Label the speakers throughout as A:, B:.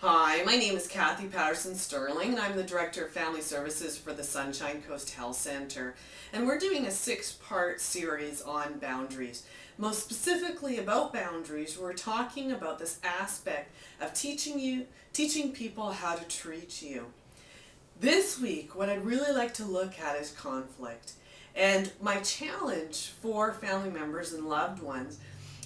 A: Hi, my name is Cathy Patterson-Sterling, and I'm the Director of Family Services for the Sunshine Coast Health Center. And we're doing a 6-part series on boundaries. Most specifically about boundaries, we're talking about this aspect of teaching people how to treat you. This week, what I'd really like to look at is conflict. And my challenge for family members and loved ones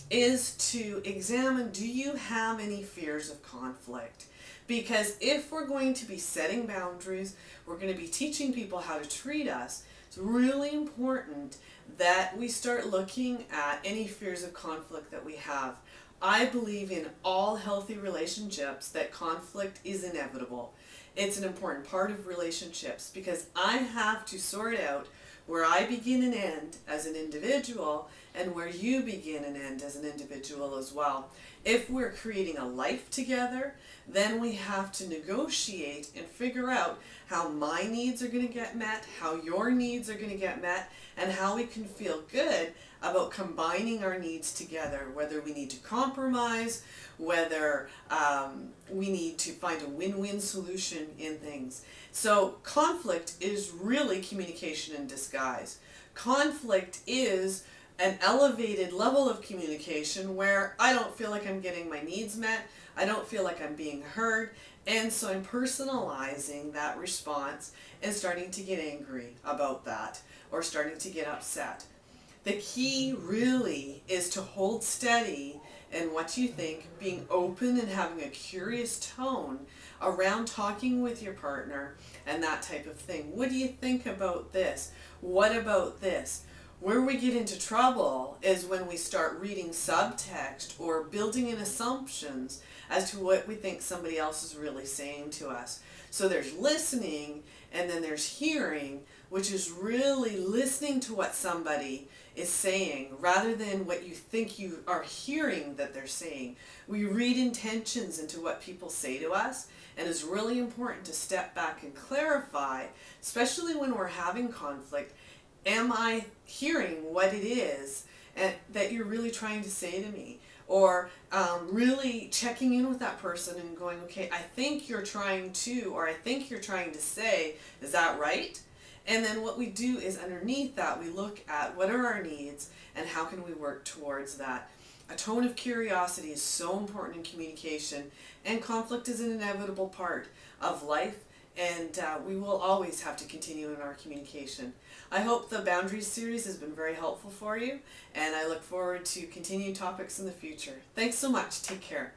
A: is to examine, do you have any fears of conflict? Because if we're going to be setting boundaries, we're going to be teaching people how to treat us, it's really important that we start looking at any fears of conflict that we have. I believe in all healthy relationships that conflict is inevitable. It's an important part of relationships because I have to sort out where I begin and end as an individual and where you begin and end as an individual as well. If we're creating a life together, then we have to negotiate and figure out how my needs are going to get met, how your needs are going to get met, and how we can feel good about combining our needs together, whether we need to compromise, whether we need to find a win-win solution in things. So conflict is really communication in disguise. Conflict is an elevated level of communication where I don't feel like I'm getting my needs met, I don't feel like I'm being heard, and so I'm personalizing that response and starting to get angry about that or starting to get upset. The key really is to hold steady in what you think, being open and having a curious tone around talking with your partner and that type of thing. What do you think about this? What about this? Where we get into trouble is when we start reading subtext or building in assumptions as to what we think somebody else is really saying to us. So there's listening and then there's hearing, which is really listening to what somebody is saying rather than what you think you are hearing that they're saying. We read intentions into what people say to us, and it's really important to step back and clarify, especially when we're having conflict. Am I hearing what it is that you're really trying to say to me? Or really checking in with that person and going, okay, I think you're trying to, or I think you're trying to say, is that right? And then what we do is underneath that, we look at what are our needs and how can we work towards that. A tone of curiosity is so important in communication, and conflict is an inevitable part of life, and we will always have to continue in our communication. I hope the Boundaries series has been very helpful for you, and I look forward to continuing topics in the future. Thanks so much. Take care.